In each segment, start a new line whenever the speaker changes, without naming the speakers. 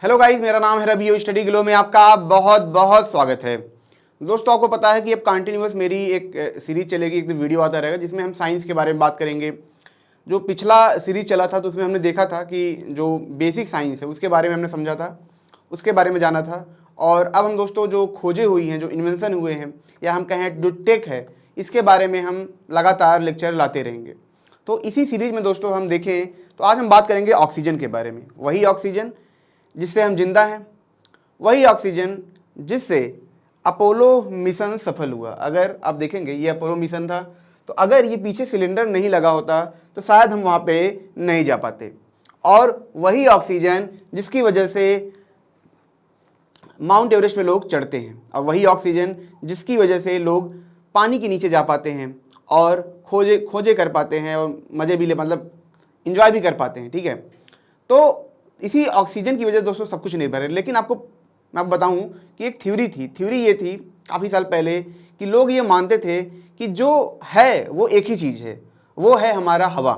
Hello guys, मेरा नाम है रवि। स्टडी ग्लो में आपका बहुत बहुत स्वागत है। दोस्तों, आपको पता है कि अब कंटिन्यूअस मेरी एक सीरीज चलेगी, एक वीडियो आता रहेगा जिसमें हम साइंस के बारे में बात करेंगे। जो पिछला सीरीज चला था तो उसमें हमने देखा था कि जो बेसिक साइंस है उसके बारे में हमने समझा था, उसके बारे में जाना था। और अब हम दोस्तों जो खोजें हुई हैं, जो इन्वेंशन हुए हैं, या हम कहें जो टेक है, इसके बारे में हम लगातार लेक्चर लाते रहेंगे। तो इसी सीरीज में दोस्तों हम देखें तो आज हम बात करेंगे ऑक्सीजन के बारे में। वही ऑक्सीजन जिससे हम जिंदा हैं, वही ऑक्सीजन जिससे अपोलो मिशन सफल हुआ। अगर आप देखेंगे ये अपोलो मिशन था, तो अगर ये पीछे सिलेंडर नहीं लगा होता तो शायद हम वहाँ पे नहीं जा पाते। और वही ऑक्सीजन जिसकी वजह से माउंट एवरेस्ट पे लोग चढ़ते हैं, और वही ऑक्सीजन जिसकी वजह से लोग पानी के नीचे जा पाते हैं और खोजे कर पाते हैं और मज़े भी मतलब इंजॉय भी कर पाते हैं। ठीक है, तो इसी ऑक्सीजन की वजह से दोस्तों सब कुछ निर्भर है। लेकिन मैं आपको बताऊं कि एक थ्योरी ये थी काफ़ी साल पहले कि लोग ये मानते थे कि जो है वो एक ही चीज़ है, वो है हमारा हवा।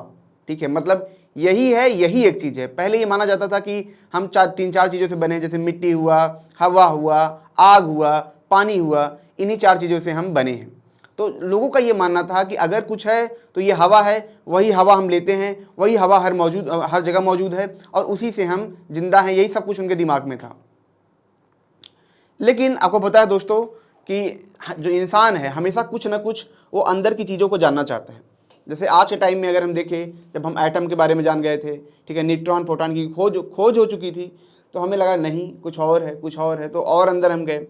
ठीक है, मतलब यही है, यही एक चीज़ है। पहले ये माना जाता था कि हम तीन चार चीज़ों से बने, जैसे मिट्टी हुआ, हवा हुआ, आग हुआ, पानी हुआ, इन्हीं चार चीज़ों से हम बने हैं। तो लोगों का ये मानना था कि अगर कुछ है तो ये हवा है, वही हवा हम लेते हैं, वही हवा हर जगह मौजूद है और उसी से हम जिंदा हैं। यही सब कुछ उनके दिमाग में था। लेकिन आपको पता है दोस्तों कि जो इंसान है हमेशा कुछ ना कुछ वो अंदर की चीज़ों को जानना चाहता है। जैसे आज के टाइम में अगर हम देखें, जब हम एटम के बारे में जान गए थे, ठीक है, न्यूट्रॉन प्रोटॉन की खोज हो चुकी थी, तो हमें लगा नहीं कुछ और है, तो और अंदर हम गए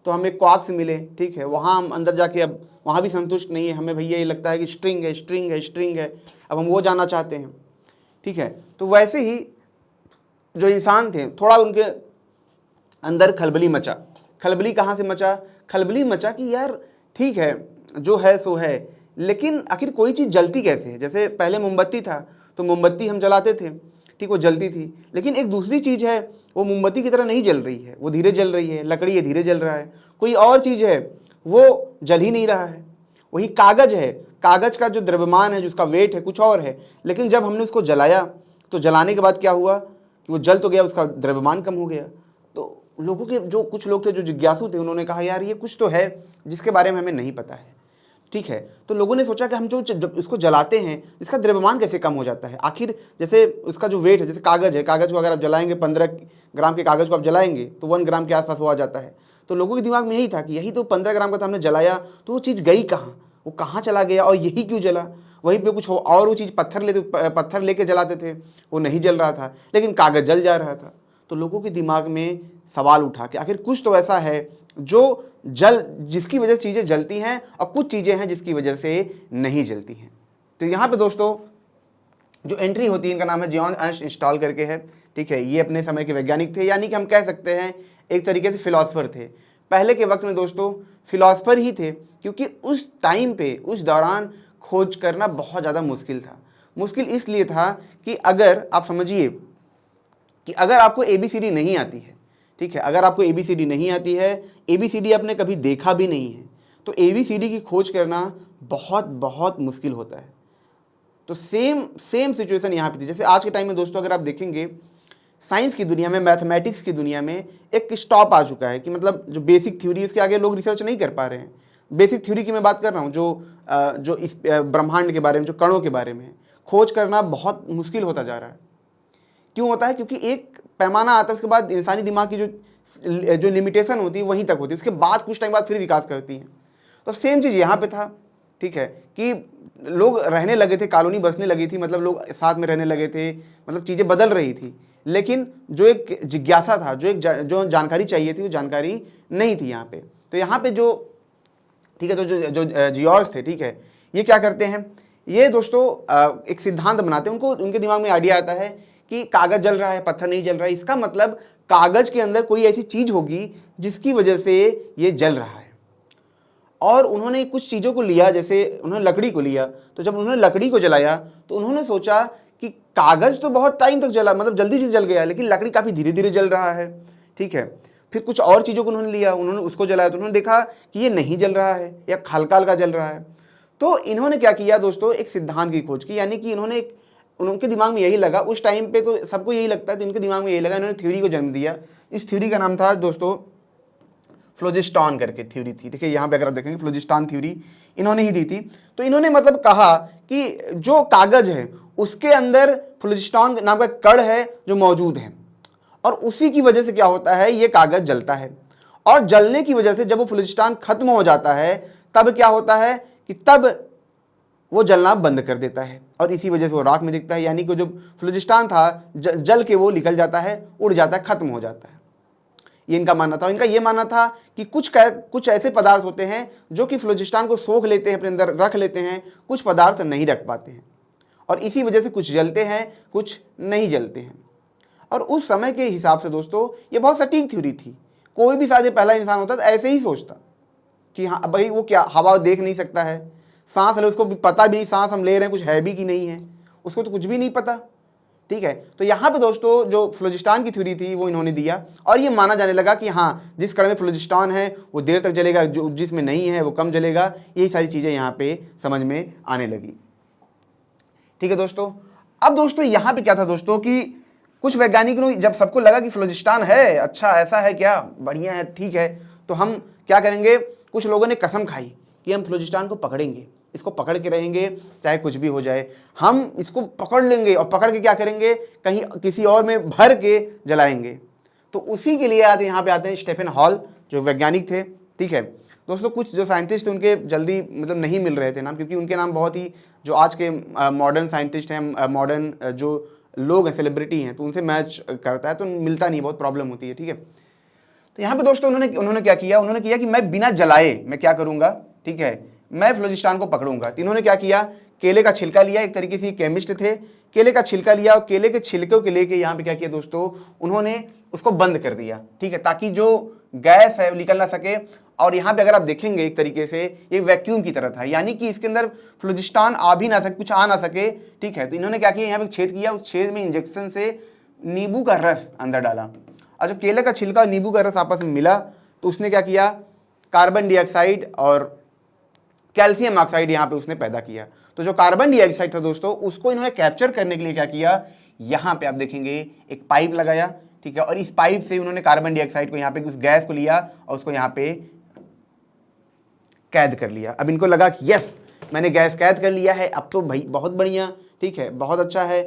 तो हमें क्वार्क्स मिले। ठीक है, वहाँ हम अंदर जाके अब वहाँ भी संतुष्ट नहीं है, हमें भैया ये लगता है कि स्ट्रिंग है, अब हम वो जानना चाहते हैं। ठीक है, तो वैसे ही जो इंसान थे, थोड़ा उनके अंदर खलबली मचा। खलबली कहाँ से मचा? खलबली मचा कि यार ठीक है, जो है सो है, लेकिन आखिर कोई चीज़ जलती कैसे है? जैसे पहले मोमबत्ती था तो मोमबत्ती हम जलाते थे, ठीक, वो जलती थी, लेकिन एक दूसरी चीज़ है, वो मोमबत्ती की तरह नहीं जल रही है, वो धीरे जल रही है। लकड़ी है, धीरे जल रहा है। कोई और चीज़ है, वो जल ही नहीं रहा है। वही कागज़ है, कागज़ का जो द्रव्यमान है, जिसका वेट है, कुछ और है, लेकिन जब हमने उसको जलाया तो जलाने के बाद क्या हुआ कि वो जल तो गया, उसका द्रव्यमान कम हो गया। तो लोगों के जो कुछ लोग थे जो जिज्ञासु थे, उन्होंने कहा यार ये कुछ तो है जिसके बारे में हमें नहीं पता है। ठीक है, तो लोगों ने सोचा कि हम जब इसको जलाते हैं इसका द्रव्यमान कैसे कम हो जाता है। आखिर जैसे उसका जो वेट है, जैसे कागज़ है, कागज़ को अगर आप जलाएंगे, 15 ग्राम के कागज़ को आप जलाएंगे तो 1 ग्राम के आसपास वो आ जाता है। तो लोगों के दिमाग में यही था कि यही तो 15 ग्राम का था, हमने जलाया तो वो चीज़ गई कहाँ, वो कहाँ चला गया और यही क्यों जला? वहीं पे कुछ और वो चीज़ पत्थर लेके जलाते थे, वो नहीं जल रहा था, लेकिन कागज़ जल जा रहा था। तो लोगों के दिमाग में सवाल उठा कि आखिर कुछ तो ऐसा है जिसकी वजह से चीज़ें जलती हैं और कुछ चीज़ें हैं जिसकी वजह से नहीं जलती हैं। तो यहाँ पे दोस्तों जो एंट्री होती है, इनका नाम है जॉन अर्नस्ट इंस्टॉल करके है। ठीक है, ये अपने समय के वैज्ञानिक थे, यानी कि हम कह सकते हैं एक तरीके से फिलॉसफर थे। पहले के वक्त में दोस्तों फिलॉसफर ही थे, क्योंकि उस टाइम पे, उस दौरान खोज करना बहुत ज़्यादा मुश्किल था। मुश्किल इसलिए था कि अगर आप समझिए कि अगर आपको ABCD नहीं आती है, ठीक है, अगर आपको ABCD नहीं आती है, ABCD आपने कभी देखा भी नहीं है, तो ABCD की खोज करना बहुत बहुत मुश्किल होता है। तो सेम सिचुएशन यहाँ पे थी। जैसे आज के टाइम में दोस्तों अगर आप देखेंगे, साइंस की दुनिया में, मैथमेटिक्स की दुनिया में एक स्टॉप आ चुका है कि मतलब जो बेसिक थ्योरी, इसके आगे लोग रिसर्च नहीं कर पा रहे हैं। बेसिक थ्योरी की मैं बात कर रहा हूँ, जो इस ब्रह्मांड के बारे में, जो कणों के बारे में खोज करना बहुत मुश्किल होता जा रहा है। क्यों होता है? क्योंकि एक पैमाना आता है, उसके बाद इंसानी दिमाग की जो लिमिटेशन होती है वहीं तक होती है, उसके बाद कुछ टाइम बाद फिर विकास करती है। तो सेम चीज़ यहाँ पे था। ठीक है, कि लोग रहने लगे थे, कॉलोनी बसने लगी थी, मतलब लोग साथ में रहने लगे थे, मतलब चीज़ें बदल रही थी, लेकिन जो एक जिज्ञासा था, जो जानकारी चाहिए थी, वो जानकारी नहीं थी यहाँ पे। तो यहाँ पे जो, ठीक है, तो जो जियोर्स थे, ठीक है, ये क्या करते हैं, ये दोस्तों एक सिद्धांत बनाते हैं। उनके दिमाग में आइडिया आता है कि कागज़ जल रहा है, पत्थर नहीं जल रहा है, इसका मतलब कागज़ के अंदर कोई ऐसी चीज़ होगी जिसकी वजह से ये जल रहा है। और उन्होंने कुछ चीज़ों को लिया, जैसे उन्होंने लकड़ी को लिया, तो जब उन्होंने लकड़ी को जलाया तो उन्होंने सोचा कि कागज़ तो बहुत टाइम तक जला, मतलब जल्दी से जल गया, लेकिन लकड़ी काफ़ी धीरे धीरे जल रहा है। ठीक है, फिर कुछ और चीज़ों को उन्होंने लिया, उन्होंने उसको जलाया, तो उन्होंने देखा कि ये नहीं जल रहा है या हल्का हल्का जल रहा है। तो इन्होंने क्या किया दोस्तों, एक सिद्धांत की खोज की, यानी कि इन्होंने एक उनके दिमाग में यही लगा, उस टाइम पे तो सबको यही लगता है, तो इनके दिमाग में यही लगा, इन्होंने थ्योरी को जन्म दिया। इस थ्योरी का नाम था दोस्तों फ्लोजिस्टॉन करके थ्योरी थी। देखिए यहाँ पे अगर आप देखेंगे फ्लोजिस्टॉन थ्योरी इन्होंने ही दी थी। तो इन्होंने मतलब कहा कि जो कागज है उसके अंदर फ्लोजिस्टॉन नाम का कण है जो मौजूद है, और उसी की वजह से क्या होता है, ये कागज जलता है, और जलने की वजह से जब वो फ्लोजिस्टॉन खत्म हो जाता है तब क्या होता है कि तब वो जलना बंद कर देता है, और इसी वजह से वो राख में दिखता है। यानी कि जो फ्लोजिस्टॉन था जल के वो निकल जाता है, उड़ जाता है, खत्म हो जाता है। ये इनका मानना था। इनका ये मानना था कि कुछ ऐसे पदार्थ होते हैं जो कि फ्लोजिस्टॉन को सोख लेते हैं, अपने अंदर रख लेते हैं, कुछ पदार्थ नहीं रख पाते हैं, और इसी वजह से कुछ जलते हैं, कुछ नहीं जलते हैं। और उस समय के हिसाब से दोस्तों ये बहुत सटीक थ्योरी थी। कोई भी शायद पहला इंसान होता तो ऐसे ही सोचता कि हाँ भाई वो क्या हवा देख नहीं सकता है, सांस ले उसको भी पता भी नहीं सांस हम ले रहे हैं कुछ है भी कि नहीं है, उसको तो कुछ भी नहीं पता। ठीक है, तो यहाँ पे दोस्तों जो फ्लोजिस्टॉन की थ्योरी थी वो इन्होंने दिया, और ये माना जाने लगा कि हाँ जिस कण में फ्लोजिस्टॉन है वो देर तक जलेगा, जो जिसमें नहीं है वो कम जलेगा। यही सारी चीज़ें यहाँ पे समझ में आने लगी। ठीक है दोस्तों, अब दोस्तों यहाँ पे क्या था दोस्तों कि कुछ वैज्ञानिकों ने जब सबको लगा कि फ्लोजिस्टॉन है, अच्छा ऐसा है क्या, बढ़िया है, ठीक है, तो हम क्या करेंगे, कुछ लोगों ने कसम खाई कि हम फ्लोजिस्टॉन को पकड़ेंगे, इसको पकड़ के रहेंगे चाहे कुछ भी हो जाए, हम इसको पकड़ लेंगे और पकड़ के क्या करेंगे, कहीं किसी और में भर के जलाएंगे। तो उसी के लिए यहाँ पे आते हैं स्टीफन हॉल जो वैज्ञानिक थे। ठीक है दोस्तों, कुछ जो साइंटिस्ट थे उनके जल्दी मतलब नहीं मिल रहे थे नाम, क्योंकि उनके नाम बहुत ही जो आज के मॉडर्न साइंटिस्ट हैं, मॉडर्न जो लोग हैं, सेलिब्रिटी हैं, तो उनसे मैच करता है, तो मिलता नहीं, बहुत प्रॉब्लम होती है। ठीक है, तो यहाँ पे दोस्तों उन्होंने क्या किया, उन्होंने किया कि मैं बिना जलाए मैं क्या करूँगा, ठीक है, मैं फ्लोजिस्टॉन को पकड़ूंगा। तो इन्होंने क्या किया, केले का छिलका लिया, एक तरीके से केमिस्ट थे, केले का छिलका लिया और केले के छिलकों के लेके यहाँ पे क्या किया दोस्तों, उन्होंने उसको बंद कर दिया। ठीक है, ताकि जो गैस है वो निकल ना सके। और यहाँ पे अगर आप देखेंगे एक तरीके से ये वैक्यूम की तरह था, यानी कि इसके अंदर फ्लोजिस्टॉन आ भी ना सके, कुछ आ ना सके। ठीक है, तो इन्होंने क्या किया, यहाँ पे छेद किया, उस छेद में इंजेक्शन से नींबू का रस अंदर डाला, और जब केले का छिलका और नींबू का रस आपस में मिला तो उसने क्या किया, कार्बन डाइऑक्साइड और कैल्शियम ऑक्साइड यहाँ पे उसने पैदा किया। तो जो कार्बन डाइऑक्साइड था दोस्तों उसको इन्होंने कैप्चर करने के लिए क्या किया, यहाँ पे आप देखेंगे एक पाइप लगाया। ठीक है, और इस पाइप से उन्होंने कार्बन डाइऑक्साइड को यहाँ पे उस गैस को लिया और उसको यहाँ पे कैद कर लिया। अब इनको लगा कि यस मैंने गैस कैद कर लिया है, अब तो भाई बहुत बढ़िया, ठीक है, बहुत अच्छा है,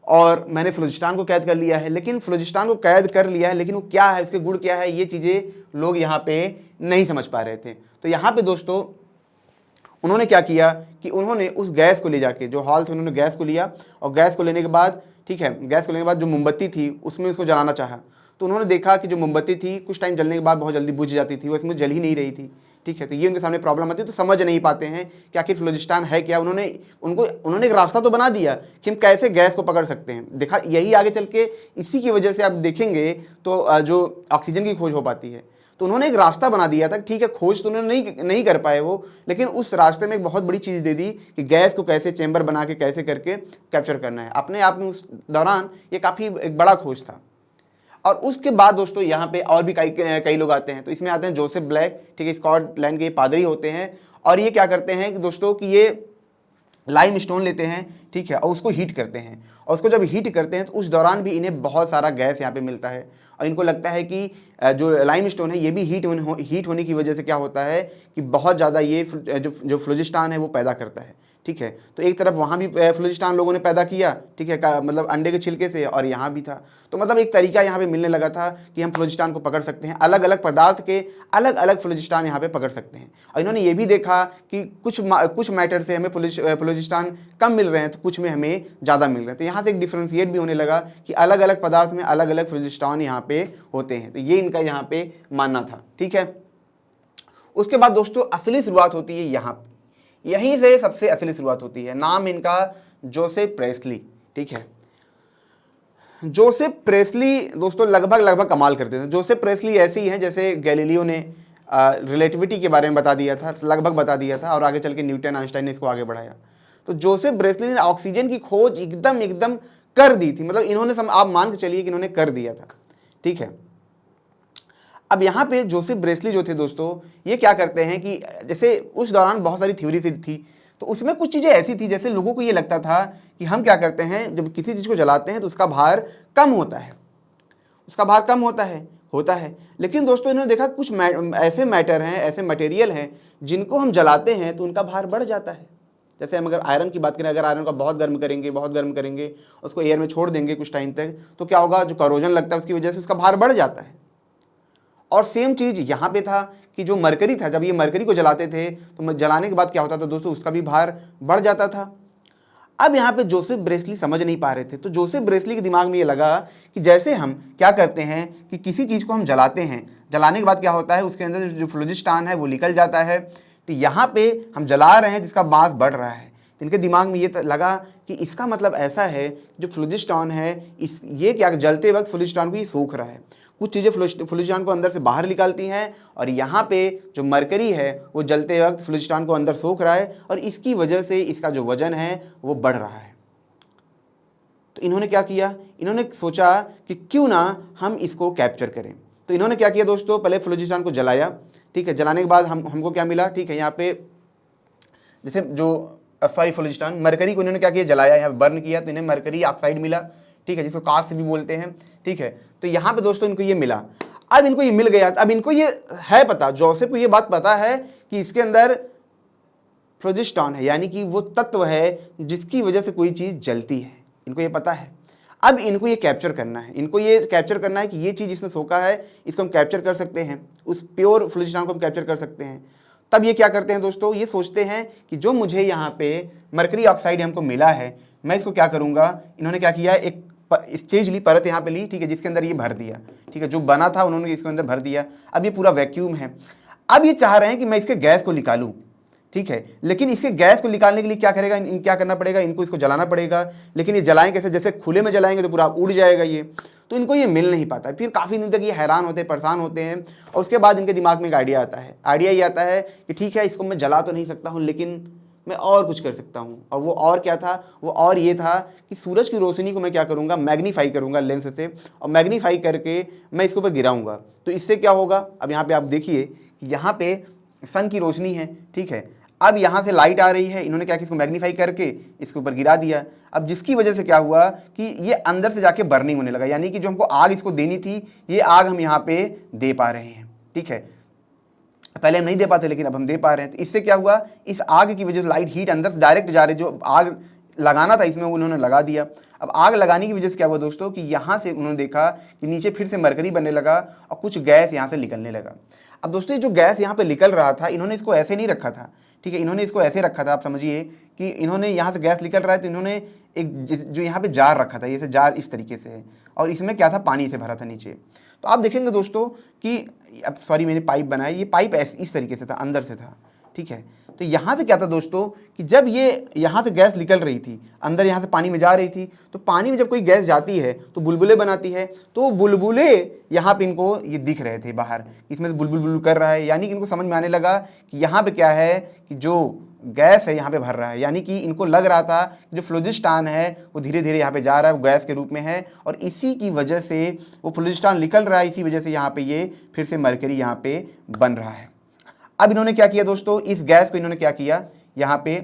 और मैंने फ्लोजिस्टॉन को कैद कर लिया है। लेकिन फ्लोजिस्टॉन को कैद कर लिया है, लेकिन वो क्या है, उसके गुण क्या है, ये चीज़ें लोग यहाँ पे नहीं समझ पा रहे थे। तो यहाँ पे दोस्तों उन्होंने क्या किया कि उन्होंने उस गैस को ले जाके, जो हॉल थे उन्होंने गैस को लिया, और गैस को लेने के बाद, ठीक है, गैस को लेने के बाद जो मोमबत्ती थी उसमें उसको जलाना चाहा। तो उन्होंने देखा कि जो मोमबत्ती थी कुछ टाइम जलने के बाद बहुत जल्दी बुझ जाती थी, वो इसमें जल ही नहीं रही थी। ठीक है, तो ये उनके सामने प्रॉब्लम आती है, तो समझ नहीं पाते हैं कि आखिर फ्लोजिस्टॉन है क्या। उन्होंने एक रास्ता तो बना दिया कि हम कैसे गैस को पकड़ सकते हैं, देखा यही आगे चल के इसी की वजह से आप देखेंगे तो जो ऑक्सीजन की खोज हो पाती है। तो उन्होंने एक रास्ता बना दिया था। ठीक है, खोज तो उन्होंने नहीं कर पाए वो, लेकिन उस रास्ते में एक बहुत बड़ी चीज़ दे दी कि गैस को कैसे चेंबर बना के कैसे करके कैप्चर करना है। अपने आप में उस दौरान ये काफ़ी एक बड़ा खोज था। और उसके बाद दोस्तों यहाँ पे और भी कई लोग आते हैं। तो इसमें आते हैं जोसेफ ब्लैक, ठीक है, स्कॉटलैंड के पादरी होते हैं, और ये क्या करते हैं कि दोस्तों कि ये लाइम स्टोन लेते हैं, ठीक है, और उसको हीट करते हैं, और उसको जब हीट करते हैं तो उस दौरान भी इन्हें बहुत सारा गैस यहाँ पे मिलता है, और इनको लगता है कि जो लाइम स्टोन है ये भी हीट होने की वजह से क्या होता है कि बहुत ज़्यादा ये जो फ्लोजिस्टॉन है वो पैदा करता है। ठीक है, तो एक तरफ वहाँ भी फ्लोजिस्टॉन लोगों ने पैदा किया, ठीक है, मतलब अंडे के छिलके से, और यहाँ भी था। तो मतलब एक तरीका यहाँ पे मिलने लगा था कि हम फ्लोजिस्टॉन को पकड़ सकते हैं, अलग अलग पदार्थ के अलग अलग फ्लोजिस्टॉन यहाँ पे पकड़ सकते हैं। और इन्होंने ये भी देखा कि कुछ मैटर से हमें फ्लोजिस्टॉन कम मिल रहे हैं, तो कुछ में हमें ज़्यादा मिल रहे हैं। तो यहाँ से एक डिफ्रेंशिएट भी होने लगा कि अलग अलग पदार्थ में अलग अलग फ्लोजिस्टॉन यहाँ पे होते हैं। तो ये इनका यहाँ पे मानना था। ठीक है, उसके बाद दोस्तों असली शुरुआत होती है यहाँ पे, यहीं से सबसे असली शुरुआत होती है। नाम इनका जोसेफ प्रेस्ली। ठीक है, जोसेफ प्रेस्ली दोस्तों लगभग कमाल करते थे। जोसेफ प्रेस्ली ऐसे ही हैं जैसे गैलीलियो ने रिलेटिविटी के बारे में बता दिया था, लगभग बता दिया था, और आगे चल के न्यूटन आइंस्टाइन ने इसको आगे बढ़ाया। तो जोसेफ प्रेस्ली ने ऑक्सीजन की खोज एकदम कर दी थी, मतलब इन्होंने आप मान के चलिए कि इन्होंने कर दिया था। ठीक है, अब यहाँ पे जोसेफ प्रेस्ली जो थे दोस्तों ये क्या करते हैं कि जैसे उस दौरान बहुत सारी थ्योरी थी, तो उसमें कुछ चीज़ें ऐसी थी जैसे लोगों को ये लगता था कि हम क्या करते हैं, जब किसी चीज़ को जलाते हैं तो उसका भार कम होता है, उसका भार कम होता है। लेकिन दोस्तों इन्होंने देखा कुछ ऐसे मैटर हैं, ऐसे मटेरियल हैं जिनको हम जलाते हैं तो उनका भार बढ़ जाता है। जैसे हम अगर आयरन की बात करें, अगर आयरन को बहुत गर्म करेंगे, उसको एयर में छोड़ देंगे कुछ टाइम तक, तो क्या होगा, जो करोजन लगता है उसकी वजह से उसका भार बढ़ जाता है। और सेम चीज़ यहाँ पे था कि जो मरकरी था, जब ये मरकरी को जलाते थे तो जलाने के बाद क्या होता था दोस्तों, उसका भी भार बढ़ जाता था। अब यहाँ पे जोसेफ ब्रेसली समझ नहीं पा रहे थे, तो जोसेफ ब्रेसली के दिमाग में ये लगा कि जैसे हम क्या करते हैं कि किसी चीज़ को हम जलाते हैं, जलाने के बाद क्या होता है, उसके अंदर जो फ्लोजिस्टान है वो निकल जाता है, तो यहाँ पे हम जला रहे हैं जिसका मास बढ़ रहा है। तो इनके दिमाग में ये लगा कि इसका मतलब ऐसा है, जो फ्लोजिस्टान है ये क्या जलते वक्त फ्लोजिस्टान को ये सोख रहा है, कुछ चीज़ें फ्लोजिस्टान को अंदर से बाहर निकालती हैं, और यहाँ पे जो मरकरी है वो जलते वक्त फ्लोजिस्टान को अंदर सोख रहा है, और इसकी वजह से इसका जो वजन है वो बढ़ रहा है। तो इन्होंने क्या किया, इन्होंने सोचा कि क्यों ना हम इसको कैप्चर करें। तो इन्होंने क्या किया दोस्तों, पहले फ्लोजिस्टान को जलाया, ठीक है, जलाने के बाद हमको क्या मिला, ठीक है, यहाँ पे जैसे जो फ्लोजिस्टान मरकरी को इन्होंने क्या किया, जलाया, यहाँ बर्न किया, तो इन्हें मरकरी ऑक्साइड मिला, ठीक है, जिसको कार्स भी बोलते हैं, ठीक है। तो यहाँ पे दोस्तों इनको ये मिला। अब इनको ये मिल गया, अब इनको ये है पता, जोसेफ को ये बात पता है कि इसके अंदर फ्लोजिस्टान है, यानी कि वो तत्व है जिसकी वजह से कोई चीज़ जलती है, इनको ये पता है। अब इनको ये कैप्चर करना है, इनको ये कैप्चर करना है कि ये चीज़ इसने सोखा है, इसको हम कैप्चर कर सकते हैं, उस प्योर फ्लोजिस्टान को हम कैप्चर कर सकते हैं। तब ये क्या करते हैं दोस्तों, ये सोचते हैं कि जो मुझे यहाँ पे मरकरी ऑक्साइड हमको मिला है, मैं इसको क्या करूँगा। इन्होंने क्या किया, एक स्टेज ली, परत यहाँ पे ली, ठीक है, जिसके अंदर ये भर दिया, ठीक है, जो बना था उन्होंने इसके अंदर भर दिया। अब ये पूरा वैक्यूम है। अब ये चाह रहे हैं कि मैं इसके गैस को निकालूं, ठीक है, लेकिन इसके गैस को निकालने के लिए क्या करेगा, क्या करना पड़ेगा, इनको इसको जलाना पड़ेगा। लेकिन ये जलाएं कैसे, जैसे खुले में जलाएंगे तो पूरा उड़ जाएगा ये, तो इनको ये मिल नहीं पाता। फिर काफ़ी दिन तक ये हैरान होते हैं, परेशान होते हैं, और उसके बाद इनके दिमाग में एक आइडिया आता है। आइडिया ये आता है कि ठीक है, इसको मैं जला तो नहीं सकता हूँ, लेकिन मैं और कुछ कर सकता हूँ। और वो और क्या था, वो और ये था कि सूरज की रोशनी को मैं क्या करूँगा, मैग्नीफाई करूँगा लेंस से, और मैग्नीफाई करके मैं इसके ऊपर गिराऊँगा। तो इससे क्या होगा, अब यहाँ पे आप देखिए, यहाँ पे सन की रोशनी है, ठीक है, अब यहाँ से लाइट आ रही है, इन्होंने क्या किया, इसको मैग्नीफाई करके इसके ऊपर गिरा दिया। अब जिसकी वजह से क्या हुआ कि ये अंदर से जाके बर्निंग होने लगा, यानी कि जो हमको आग इसको देनी थी, ये आग हम यहाँ पे दे पा रहे हैं, ठीक है। पहले हम नहीं दे पाते, लेकिन अब हम दे पा रहे हैं। तो इससे क्या हुआ, इस आग की वजह से लाइट हीट अंदर से डायरेक्ट जा रही, जो आग लगाना था इसमें उन्होंने लगा दिया। अब आग लगाने की वजह से क्या हुआ दोस्तों कि यहाँ से उन्होंने देखा कि नीचे फिर से मरकरी बनने लगा और कुछ गैस यहाँ से निकलने लगा। अब दोस्तों ये जो गैस यहाँ पे निकल रहा था, इन्होंने इसको ऐसे नहीं रखा था, ठीक है, इन्होंने इसको ऐसे रखा था, आप समझिए कि इन्होंने यहाँ से गैस निकल रहा है, तो इन्होंने एक जो यहाँ पे जार रखा था, ये जार इस तरीके से है, और इसमें क्या था, पानी से भरा था नीचे। तो आप देखेंगे दोस्तों कि अब सॉरी मैंने पाइप बनाया, ये पाइप इस तरीके से था, अंदर से था, ठीक है। तो यहाँ से क्या था दोस्तों कि जब ये यहाँ से गैस निकल रही थी, अंदर यहाँ से पानी में जा रही थी, तो पानी में जब कोई गैस जाती है तो बुलबुले बनाती है, तो बुलबुले यहाँ पे इनको ये दिख रहे थे बाहर, इसमें से बुलबुल बुलबुल कर रहा है, यानी कि इनको समझ में आने लगा कि यहाँ पे क्या है कि जो गैस है यहाँ पे भर रहा है, यानी कि इनको लग रहा था कि जो फ्लोजिस्टान है वो धीरे धीरे यहाँ पे जा रहा है, वो गैस के रूप में है, और इसी की वजह से वो फ्लोजिस्टान निकल रहा है, इसी वजह से यहाँ पे ये फिर से मरकरी यहाँ पे बन रहा है। अब इन्होंने क्या किया दोस्तों, इस गैस को इन्होंने क्या किया, यहाँ पे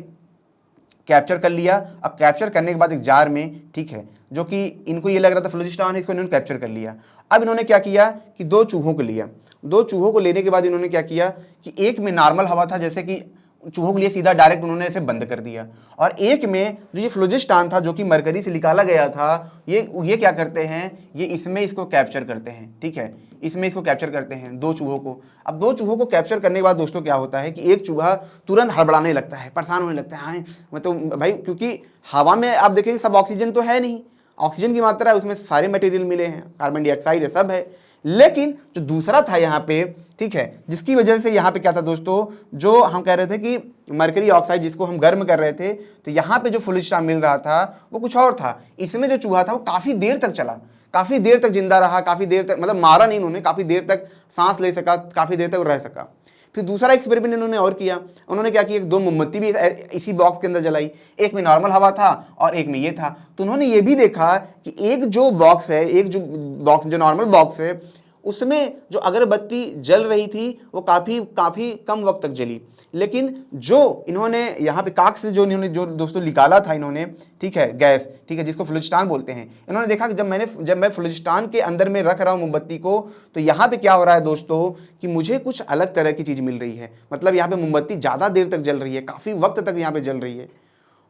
कैप्चर कर लिया। अब कैप्चर करने के बाद एक जार में, ठीक है, जो कि इनको ये लग रहा था फ्लोजिस्टान है, इसको इन्होंने कैप्चर कर लिया। अब इन्होंने क्या किया कि 2 चूहों को लिया, 2 चूहों को लेने के बाद इन्होंने क्या किया कि एक में नॉर्मल हवा था, जैसे कि चूहों के लिए सीधा डायरेक्ट उन्होंने इसे बंद कर दिया, और एक में जो ये फ्लोजिस्टान था जो कि मरकरी से निकाला गया था, ये क्या करते हैं, ये इसमें इसको कैप्चर करते हैं, ठीक है, इसमें इसको कैप्चर करते हैं 2 चूहों को। अब 2 चूहों को कैप्चर करने के बाद दोस्तों क्या होता है कि एक चूहा तुरंत हड़बड़ाने लगता है, परेशान होने लगता है, हाँ मतलब भाई, क्योंकि हवा में आप देखेंगे सब ऑक्सीजन तो है नहीं, ऑक्सीजन की मात्रा है उसमें, सारे मटेरियल मिले हैं, कार्बन डाइऑक्साइड है, सब है, लेकिन जो दूसरा था यहाँ पे, ठीक है, जिसकी वजह से यहाँ पे क्या था दोस्तों, जो हम कह रहे थे कि मरकरी ऑक्साइड जिसको हम गर्म कर रहे थे, तो यहाँ पे जो फ्लोजिस्टान मिल रहा था वो कुछ और था। इसमें जो चूहा था वो काफ़ी देर तक चला, काफ़ी देर तक जिंदा रहा, काफ़ी देर तक, मतलब मारा नहीं उन्होंने, काफ़ी देर तक सांस ले सका, काफ़ी देर तक रह सका। फिर दूसरा एक्सपेरिमेंट इन्होंने और किया, उन्होंने क्या किया, 2 मोमबत्ती भी इसी बॉक्स के अंदर जलाई, एक में नॉर्मल हवा था और एक में ये था। तो उन्होंने ये भी देखा कि एक जो बॉक्स है, एक जो बॉक्स जो नॉर्मल बॉक्स है, उसमें जो अगरबत्ती जल रही थी वो काफ़ी कम वक्त तक जली। लेकिन जो इन्होंने यहाँ पे काक से जो इन्होंने जो दोस्तों निकाला था इन्होंने, ठीक है, गैस, ठीक है, जिसको फ्लूजिस्टान बोलते हैं, इन्होंने देखा कि जब मैं फ्लूजिस्टान के अंदर में रख रहा हूँ मोमबत्ती को, तो यहाँ पे क्या हो रहा है दोस्तों कि मुझे कुछ अलग तरह की चीज़ मिल रही है। मतलब यहाँ पे मोमबत्ती ज़्यादा देर तक जल रही है, काफ़ी वक्त तक यहाँ पे जल रही है,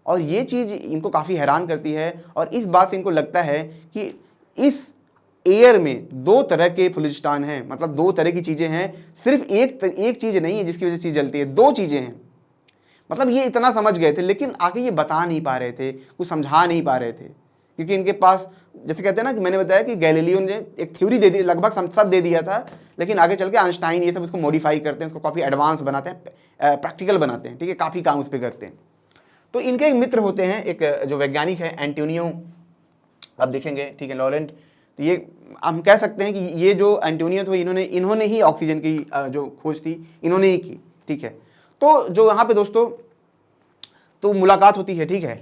और ये चीज़ इनको काफ़ी हैरान करती है। और इस बात से इनको लगता है कि इस एयर में दो तरह के फ्लूजिस्टान हैं, मतलब दो तरह की चीज़ें हैं, सिर्फ एक चीज़ नहीं है जिसकी वजह से चीज़ जलती है, दो चीज़ें हैं। मतलब ये इतना समझ गए थे, लेकिन आगे ये बता नहीं पा रहे थे, कुछ समझा नहीं पा रहे थे, क्योंकि इनके पास, जैसे कहते हैं ना कि मैंने बताया कि गैलीलियो ने एक थ्योरी दे दी, लगभग सब दे दिया था, लेकिन आगे चल के आइंस्टाइन ये सब उसको मॉडिफाई करते हैं, उसको काफ़ी एडवांस बनाते हैं, प्रैक्टिकल बनाते हैं, ठीक है, काफ़ी काम उस पर करते हैं। तो इनके एक मित्र होते हैं, एक जो वैज्ञानिक है एंटोनियो, अब देखेंगे, ठीक है, लॉरेंट। तो ये हम कह सकते हैं कि ये जो एंटोनियो थे इन्होंने ही ऑक्सीजन की जो खोज थी इन्होंने ही की, ठीक है। तो जो यहाँ पे दोस्तों तो मुलाकात होती है, ठीक है,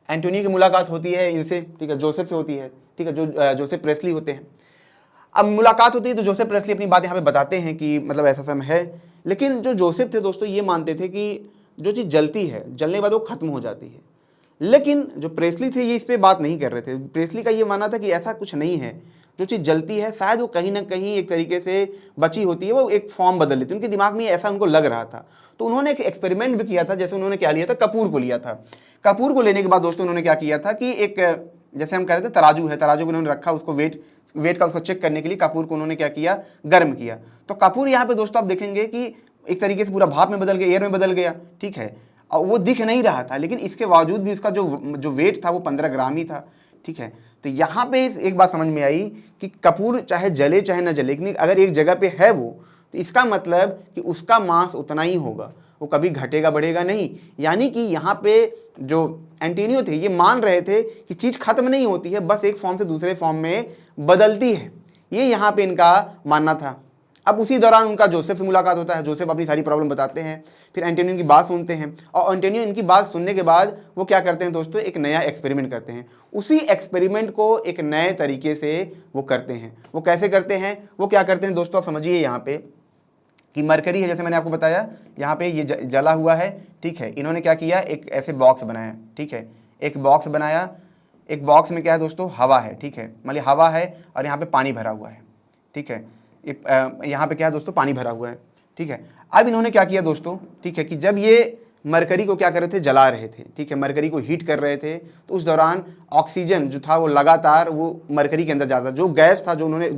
एंटोनियो की मुलाकात होती है इनसे, ठीक है, जोसेफ से होती है, ठीक है, जो जोसेफ प्रेस्ली होते हैं। अब मुलाकात होती है तो जोसेफ प्रेस्ली अपनी बात यहाँ पे बताते हैं कि मतलब ऐसा समय है, लेकिन जो जोसेफ थे दोस्तों ये मानते थे कि जो चीज़ जलती है, जलने के बाद वो खत्म हो जाती है। लेकिन जो प्रेस्ली थे ये इस पे बात नहीं कर रहे थे। प्रेस्ली का ये मानना था कि ऐसा कुछ नहीं है, जो चीज़ जलती है शायद वो कहीं ना कहीं एक तरीके से बची होती है, वो एक फॉर्म बदल लेती है। उनके दिमाग में ऐसा उनको लग रहा था। तो उन्होंने एक एक्सपेरिमेंट भी किया था, जैसे उन्होंने क्या लिया था, कपूर को लिया था। कपूर को लेने के बाद दोस्तों उन्होंने क्या किया था कि एक, जैसे हम कह रहे थे तराजू है, तराजू को उन्होंने रखा, उसको वेट का उसको चेक करने के लिए कपूर को उन्होंने क्या किया, गर्म किया। तो कपूर यहाँ पे दोस्तों आप देखेंगे कि एक तरीके से पूरा भाप में बदल गया, एयर में बदल गया, ठीक है, और वो दिख नहीं रहा था, लेकिन इसके बावजूद भी उसका जो वेट था वो 15 ग्राम ही था, ठीक है। तो यहाँ पे एक बात समझ में आई कि कपूर चाहे जले चाहे न जले, लेकिन अगर एक जगह पे है वो, तो इसका मतलब कि उसका मास उतना ही होगा, वो कभी घटेगा बढ़ेगा नहीं। यानी कि यहाँ पे जो एंटोनियो थे ये मान रहे थे कि चीज़ खत्म नहीं होती है, बस एक फॉर्म से दूसरे फॉर्म में बदलती है, ये यहाँ पे इनका मानना था। अब उसी दौरान उनका जोसेफ से मुलाकात होता है, जोसेफ अपनी सारी प्रॉब्लम बताते हैं, फिर एंटोनियो की बात सुनते हैं, और एंटोनियो इनकी बात सुनने के बाद वो क्या करते हैं दोस्तों, एक नया एक्सपेरिमेंट करते हैं। उसी एक्सपेरिमेंट को एक नए तरीके से वो करते हैं। वो कैसे करते हैं, वो क्या करते हैं दोस्तों आप समझिए, यहाँ पे कि मरकरी है, जैसे मैंने आपको बताया, यहाँ पे ये जला हुआ है, ठीक है। इन्होंने क्या किया, एक ऐसे बॉक्स बनाया, ठीक है, एक बॉक्स बनाया, एक बॉक्स में क्या है दोस्तों, हवा है, ठीक है, मान लीजिए हवा है और यहाँ पे पानी भरा हुआ है, ठीक है, यहाँ पे क्या है दोस्तों, पानी भरा हुआ है, ठीक है। अब इन्होंने क्या किया दोस्तों, ठीक है, कि जब ये मरकरी को क्या कर रहे थे, जला रहे थे, ठीक है, मरकरी को हीट कर रहे थे, तो उस दौरान ऑक्सीजन जो था वो लगातार वो मरकरी के अंदर जाता, जो गैस था, जो उन्होंने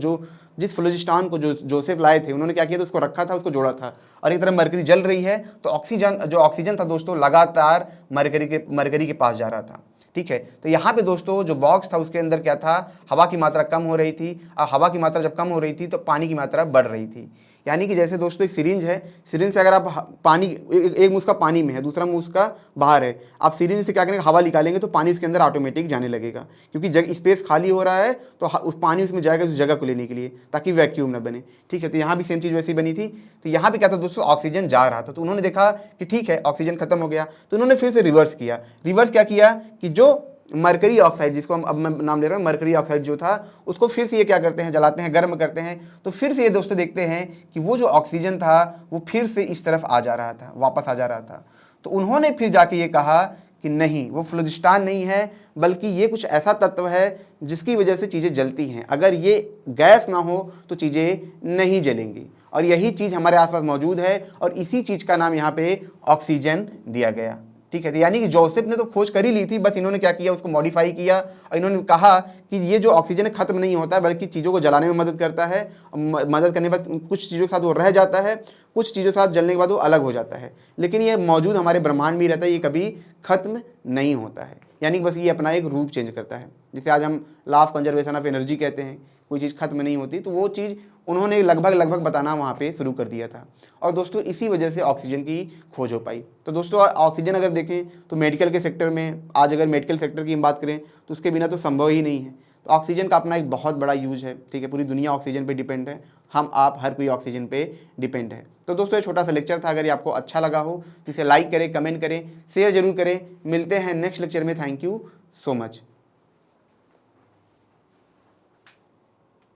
जिस फ्लूजिस्टान को जो जोसेफ लाए थे उन्होंने क्या किया था, उसको रखा था, उसको जोड़ा था, और एक तरफ मरकरी जल रही है, तो ऑक्सीजन था दोस्तों लगातार मरकरी के पास जा रहा था, ठीक है। तो यहाँ पे दोस्तों जो बॉक्स था उसके अंदर क्या था, हवा की मात्रा कम हो रही थी, और हवा की मात्रा जब कम हो रही थी तो पानी की मात्रा बढ़ रही थी। यानी कि जैसे दोस्तों एक सिरिंज है, सिरिंज से अगर आप पानी, एक मुँह उसका पानी में है, दूसरा मुँह उसका बाहर है, आप सिरिंज से क्या करेंगे, हवा निकालेंगे तो पानी उसके अंदर ऑटोमेटिक जाने लगेगा, क्योंकि स्पेस खाली हो रहा है, तो उस पानी उसमें जाएगा उस जगह को लेने के लिए, ताकि वैक्यूम न बने, ठीक है। तो यहाँ भी सेम चीज़ वैसी बनी थी। तो यहाँ पे क्या था दोस्तों, ऑक्सीजन जा रहा था, तो उन्होंने देखा कि ठीक है ऑक्सीजन खत्म हो गया, तो उन्होंने फिर से रिवर्स किया। रिवर्स क्या किया कि जो मरकरी ऑक्साइड, जिसको हम अब मैं नाम ले रहा हूँ मरकरी ऑक्साइड जो था, उसको फिर से ये क्या करते हैं, जलाते हैं, गर्म करते हैं, तो फिर से ये दोस्तों देखते हैं कि वो जो ऑक्सीजन था वो फिर से इस तरफ आ जा रहा था, वापस आ जा रहा था। तो उन्होंने फिर जाके ये कहा कि नहीं, वो फ्लूजिस्टान नहीं है, बल्कि ये कुछ ऐसा तत्व है जिसकी वजह से चीज़ें जलती हैं, अगर ये गैस ना हो तो चीज़ें नहीं जलेंगी, और यही चीज़ हमारे आसपास मौजूद है, और इसी चीज़ का नाम यहाँ पे ऑक्सीजन दिया गया, ठीक है। तो यानी कि जोसेफ ने तो खोज कर ही ली थी, बस इन्होंने क्या किया, उसको मॉडिफाई किया, और इन्होंने कहा कि ये जो ऑक्सीजन है खत्म नहीं होता, बल्कि चीज़ों को जलाने में मदद करता है, मदद करने के बाद कुछ चीज़ों के साथ वो रह जाता है, कुछ चीज़ों के साथ जलने के बाद वो अलग हो जाता है, लेकिन ये मौजूद हमारे ब्रह्मांड में रहता है, ये कभी खत्म नहीं होता है। यानी कि बस ये अपना एक रूप चेंज करता है। जैसे आज हम law of conservation of energy कहते हैं, कोई चीज़ खत्म नहीं होती, तो वो चीज़ उन्होंने लगभग बताना वहाँ पे शुरू कर दिया था, और दोस्तों इसी वजह से ऑक्सीजन की खोज हो पाई। तो दोस्तों ऑक्सीजन अगर देखें तो मेडिकल के सेक्टर में, आज अगर मेडिकल सेक्टर की हम बात करें तो उसके बिना तो संभव ही नहीं है। तो ऑक्सीजन का अपना एक बहुत बड़ा यूज है, ठीक है, पूरी दुनिया ऑक्सीजन पे डिपेंड है, हम आप हर कोई ऑक्सीजन पे डिपेंड है। तो दोस्तों ये छोटा सा लेक्चर था, अगर ये आपको अच्छा लगा हो तो इसे लाइक करें, कमेंट करें, शेयर जरूर करें। मिलते हैं नेक्स्ट लेक्चर में। Thank you so much.